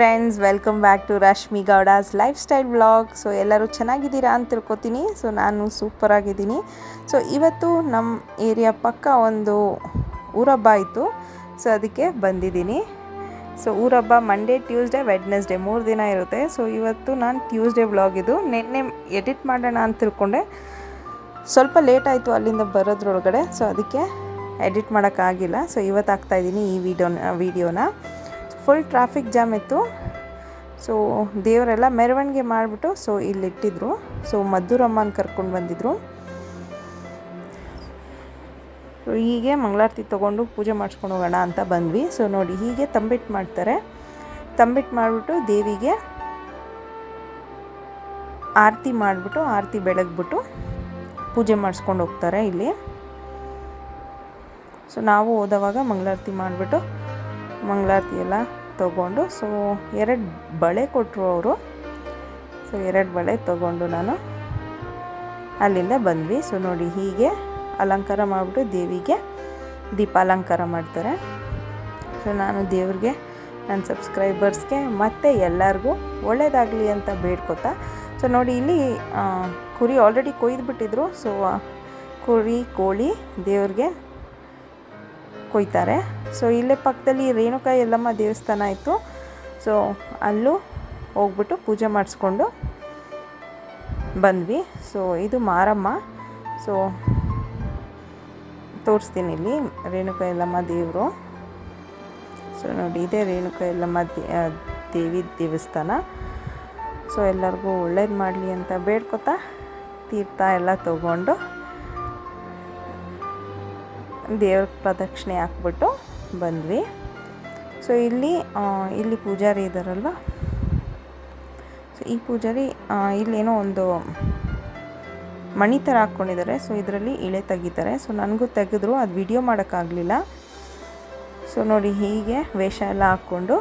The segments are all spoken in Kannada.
Friends, welcome back to Rashmi Gowda's lifestyle vlog. So ಎಲ್ಲರೂ ಚೆನ್ನಾಗಿದ್ದೀರಾ ಅಂತ ತಿಳ್ಕೊತೀನಿ. ಸೊ ನಾನು ಸೂಪರಾಗಿದ್ದೀನಿ. ಸೊ ಇವತ್ತು ನಮ್ಮ ಏರಿಯಾ ಪಕ್ಕ ಒಂದು ಊರಹಬ್ಬ ಆಯಿತು. ಸೊ ಅದಕ್ಕೆ ಬಂದಿದ್ದೀನಿ. ಸೊ ಊರಹಬ್ಬ ಮಂಡೇ, ಟ್ಯೂಸ್ಡೇ, ವೆಡ್ನೆಸ್ಡೇ 3 ದಿನ ಇರುತ್ತೆ. ಸೊ ಇವತ್ತು ನಾನು ಟ್ಯೂಸ್ಡೇ ವ್ಲಾಗ್ ಇದು ನಿನ್ನೆ ಎಡಿಟ್ ಮಾಡೋಣ ಅಂತ ತಿಳ್ಕೊಂಡೆ. ಸ್ವಲ್ಪ ಲೇಟ್ ಆಯಿತು ಅಲ್ಲಿಂದ ಬರೋದ್ರೊಳಗಡೆ. ಸೊ ಅದಕ್ಕೆ ಎಡಿಟ್ ಮಾಡೋಕ್ಕಾಗಿಲ್ಲ. ಸೊ ಇವತ್ತು ಹಾಕ್ತಾಯಿದ್ದೀನಿ ಈ ವಿಡಿಯೋನ. ಫುಲ್ ಟ್ರಾಫಿಕ್ ಜಾಮ್ ಇತ್ತು. ಸೊ ದೇವರೆಲ್ಲ ಮೆರವಣಿಗೆ ಮಾಡಿಬಿಟ್ಟು ಸೊ ಇಲ್ಲಿಟ್ಟಿದ್ರು. ಸೊ ಮದ್ದೂರಮ್ಮನ ಕರ್ಕೊಂಡು ಬಂದಿದ್ದರು. ಸೊ ಹೀಗೆ ಮಂಗಳಾರತಿ ತೊಗೊಂಡು ಪೂಜೆ ಮಾಡಿಸ್ಕೊಂಡು ಹೋಗೋಣ ಅಂತ ಬಂದ್ವಿ. ಸೊ ನೋಡಿ, ಹೀಗೆ ತಂಬಿಟ್ಟು ಮಾಡ್ತಾರೆ. ತಂಬಿಟ್ಟು ಮಾಡಿಬಿಟ್ಟು ದೇವಿಗೆ ಆರತಿ ಮಾಡಿಬಿಟ್ಟು ಆರತಿ ಬೆಳಗ್ಬಿಟ್ಟು ಪೂಜೆ ಮಾಡಿಸ್ಕೊಂಡು ಹೋಗ್ತಾರೆ ಇಲ್ಲಿ. ಸೊ ನಾವು ಹೋದವಾಗ ಮಂಗಳಾರತಿ ಮಾಡಿಬಿಟ್ಟು ಮಂಗಳಾರತಿ ಎಲ್ಲ ತೊಗೊಂಡು ಸೊ 2 ಬಳೆ ಕೊಟ್ಟರು ಅವರು. ಸೊ 2 ಬಳೆ ತೊಗೊಂಡು ನಾನು ಅಲ್ಲಿಂದ ಬಂದ್ವಿ. ಸೊ ನೋಡಿ, ಹೀಗೆ ಅಲಂಕಾರ ಮಾಡಿಬಿಟ್ಟು ದೇವಿಗೆ ದೀಪಾಲಂಕಾರ ಮಾಡ್ತಾರೆ. ಸೊ ನಾನು ದೇವ್ರಿಗೆ, ನನ್ನ ಸಬ್ಸ್ಕ್ರೈಬರ್ಸ್ಗೆ ಮತ್ತು ಎಲ್ಲರಿಗೂ ಒಳ್ಳೆಯದಾಗಲಿ ಅಂತ ಬೇಡ್ಕೊತಾ. ಸೊ ನೋಡಿ, ಇಲ್ಲಿ ಕುರಿ ಆಲ್ರೆಡಿ ಕೊಯ್ದುಬಿಟ್ಟಿದ್ರು. ಸೊ ಕುರಿ ಕೋಳಿ ದೇವ್ರಿಗೆ ಕೊಯ್ತಾರೆ. ಸೊ ಇಲ್ಲೇ ಪಕ್ಕದಲ್ಲಿ ರೇಣುಕಾ ಯಲ್ಲಮ್ಮ ದೇವಸ್ಥಾನ ಇತ್ತು. ಸೊ ಅಲ್ಲೂ ಹೋಗ್ಬಿಟ್ಟು ಪೂಜೆ ಮಾಡಿಸ್ಕೊಂಡು ಬಂದ್ವಿ. ಸೊ ಇದು ಮಾರಮ್ಮ. ಸೊ ತೋರಿಸ್ತೀನಿ ಇಲ್ಲಿ ರೇಣುಕಾ ಯಲ್ಲಮ್ಮ ದೇವರು. ಸೊ ನೋಡಿ, ಇದೇ ರೇಣುಕಾ ಯಲ್ಲಮ್ಮ ದೇವಿ ದೇವಸ್ಥಾನ. ಸೊ ಎಲ್ಲರಿಗೂ ಒಳ್ಳೇದು ಮಾಡಲಿ ಅಂತ ಬೇಡ್ಕೊತಾ ತೀರ್ಥ ಎಲ್ಲ ತೊಗೊಂಡು ದೇವ್ರ ಪ್ರದಕ್ಷಿಣೆ ಹಾಕ್ಬಿಟ್ಟು ಬಂದ್ವಿ. ಸೊ ಇಲ್ಲಿ ಪೂಜಾರಿ ಇದ್ದಾರಲ್ವ. ಸೊ ಈ ಪೂಜಾರಿ ಇಲ್ಲೇನೋ ಒಂದು ಮಣಿ ಥರ ಹಾಕ್ಕೊಂಡಿದ್ದಾರೆ. ಸೊ ಇದರಲ್ಲಿ ಇಳೆ ತೆಗಿತಾರೆ. ಸೊ ನನಗೂ ತೆಗೆದ್ರು, ಅದು ವಿಡಿಯೋ ಮಾಡೋಕ್ಕಾಗಲಿಲ್ಲ. ಸೊ ನೋಡಿ, ಹೀಗೆ ವೇಷ ಎಲ್ಲ ಹಾಕ್ಕೊಂಡು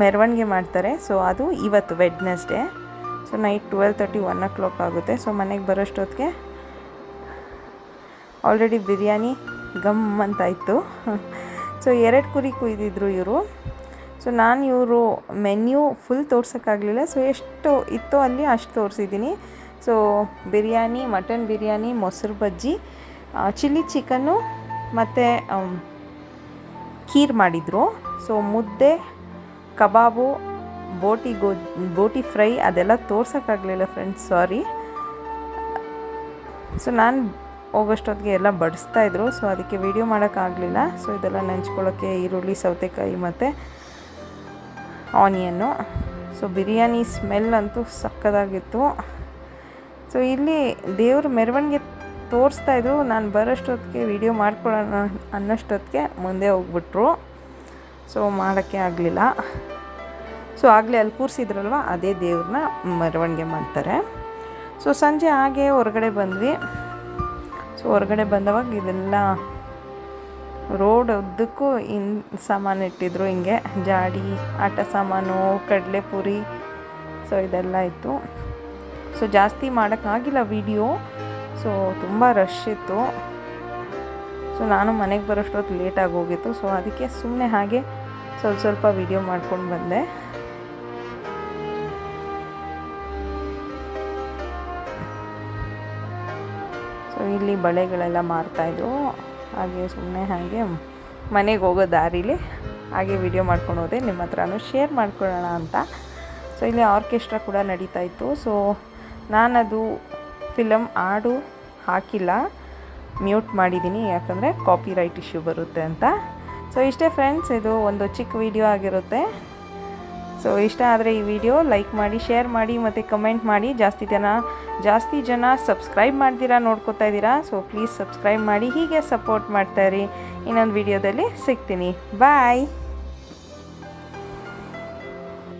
ಮೆರವಣಿಗೆ ಮಾಡ್ತಾರೆ. ಸೊ ಅದು ಇವತ್ತು ವೆಡ್ನೆಸ್ಡೇ. ಸೊ ನೈಟ್ 12:30 1 o'clock ಆಗುತ್ತೆ. ಸೊ ಮನೆಗೆ ಬರೋಷ್ಟೊತ್ತಿಗೆ ಆಲ್ರೆಡಿ ಬಿರಿಯಾನಿ ಗಮ್ ಅಂತ ಇತ್ತು. ಸೊ 2 ಕುರಿ ಕುಯ್ದಿದ್ರು ಇವರು. ಸೊ ನಾನು ಇವರು ಮೆನ್ಯೂ ಫುಲ್ ತೋರ್ಸೋಕ್ಕಾಗಲಿಲ್ಲ. ಸೊ ಎಷ್ಟು ಇತ್ತು ಅಲ್ಲಿ ಅಷ್ಟು ತೋರಿಸಿದ್ದೀನಿ. ಸೊ ಬಿರಿಯಾನಿ, ಮಟನ್ ಬಿರಿಯಾನಿ, ಮೊಸರು ಬಜ್ಜಿ, ಚಿಲ್ಲಿ ಚಿಕನ್ನು ಮತ್ತು ಖೀರ್ ಮಾಡಿದರು. ಸೊ ಮುದ್ದೆ, ಕಬಾಬು, ಬೋಟಿ ಫ್ರೈ ಅದೆಲ್ಲ ತೋರ್ಸೋಕ್ಕಾಗಲಿಲ್ಲ ಫ್ರೆಂಡ್ಸ್, ಸಾರಿ. ಸೊ ನಾನು ಹೋಗೋಷ್ಟೊತ್ತಿಗೆ ಎಲ್ಲ ಬಡಿಸ್ತಾಯಿದ್ರು. ಸೊ ಅದಕ್ಕೆ ವಿಡಿಯೋ ಮಾಡೋಕ್ಕಾಗಲಿಲ್ಲ. ಸೊ ಇದೆಲ್ಲ ನೆಂಚ್ಕೊಳ್ಳೋಕ್ಕೆ ಈರುಳ್ಳಿ, ಸೌತೆಕಾಯಿ ಮತ್ತು ಆನಿಯನ್ನು. ಸೊ ಬಿರಿಯಾನಿ ಸ್ಮೆಲ್ ಅಂತೂ ಸಕ್ಕದಾಗಿತ್ತು. ಸೊ ಇಲ್ಲಿ ದೇವ್ರ ಮೆರವಣಿಗೆ ತೋರಿಸ್ತಾಯಿದ್ರು. ನಾನು ಬರೋಷ್ಟೊತ್ತಿಗೆ ವಿಡಿಯೋ ಮಾಡ್ಕೊಳ್ಳೋಣ ಅನ್ನೋಷ್ಟೊತ್ತಿಗೆ ಮುಂದೆ ಹೋಗ್ಬಿಟ್ರು. ಸೊ ಮಾಡೋಕ್ಕೆ ಆಗಲಿಲ್ಲ. ಸೊ ಆಗಲೇ ಅಲ್ಲಿ ಕೂರಿಸಿದ್ರಲ್ವ, ಅದೇ ದೇವ್ರನ್ನ ಮೆರವಣಿಗೆ ಮಾಡ್ತಾರೆ. ಸೊ ಸಂಜೆ ಹಾಗೆ ಹೊರಗಡೆ ಬಂದ್ವಿ. ಸೊ ಹೊರಗಡೆ ಬಂದವಾಗ ಇದೆಲ್ಲ ರೋಡ್ ಉದ್ದಕ್ಕೂ ಸಾಮಾನು ಇಟ್ಟಿದ್ರು. ಹಿಂಗೆ ಜಾಡಿ, ಆಟ ಸಾಮಾನು, ಕಡಲೆಪುರಿ, ಸೊ ಇದೆಲ್ಲ ಇತ್ತು. ಸೊ ಜಾಸ್ತಿ ಮಾಡೋಕ್ಕಾಗಿಲ್ಲ ವಿಡಿಯೋ. ಸೊ ತುಂಬ ರಶ್ ಇತ್ತು. ಸೊ ನಾನು ಮನೆಗೆ ಬರೋಷ್ಟೊತ್ತು ಲೇಟಾಗಿ ಹೋಗಿತ್ತು. ಸೊ ಅದಕ್ಕೆ ಸುಮ್ಮನೆ ಹಾಗೆ ಸ್ವಲ್ಪ ವಿಡಿಯೋ ಮಾಡ್ಕೊಂಡು ಬಂದೆ. ಸೊ ಇಲ್ಲಿ ಬಳೆಗಳೆಲ್ಲ ಮಾರ್ತಾಯಿದ್ರು. ಹಾಗೆ ಸುಮ್ಮನೆ ಹಾಗೆ ಮನೆಗೆ ಹೋಗೋ ದಾರಿಲಿ ಹಾಗೆ ವಿಡಿಯೋ ಮಾಡ್ಕೊಂಡು ಹೋದೆ. ನಿಮ್ಮ ಹತ್ರನೂ ಶೇರ್ ಮಾಡ್ಕೊಳ್ಳೋಣ ಅಂತ. ಸೊ ಇಲ್ಲಿ ಆರ್ಕೆಸ್ಟ್ರಾ ಕೂಡ ನಡೀತಾಯಿತ್ತು. ಸೊ ನಾನದು ಫಿಲಮ್ ಹಾಡು ಹಾಕಿಲ್ಲ, ಮ್ಯೂಟ್ ಮಾಡಿದ್ದೀನಿ, ಯಾಕಂದರೆ ಕಾಪಿರೈಟ್ ಇಶ್ಯೂ ಬರುತ್ತೆ ಅಂತ. ಸೊ ಇಷ್ಟೇ ಫ್ರೆಂಡ್ಸ್, ಇದು ಒಂದು ಚಿಕ್ಕ ವಿಡಿಯೋ ಆಗಿರುತ್ತೆ. ಸೊ ಇಷ್ಟ ಆದರೆ ಈ ವಿಡಿಯೋ ಲೈಕ್ ಮಾಡಿ, ಶೇರ್ ಮಾಡಿ ಮತ್ತು ಕಮೆಂಟ್ ಮಾಡಿ. ಜಾಸ್ತಿ ಜನ ಸಬ್ಸ್ಕ್ರೈಬ್ ಮಾಡ್ತೀರಾ, ನೋಡ್ಕೊತಾ ಇದ್ದೀರಾ. ಸೊ ಪ್ಲೀಸ್ ಸಬ್ಸ್ಕ್ರೈಬ್ ಮಾಡಿ, ಹೀಗೆ ಸಪೋರ್ಟ್ ಮಾಡ್ತಾಯಿರಿ. ಇನ್ನೊಂದು ವಿಡಿಯೋದಲ್ಲಿ ಸಿಗ್ತೀನಿ. ಬಾಯ್.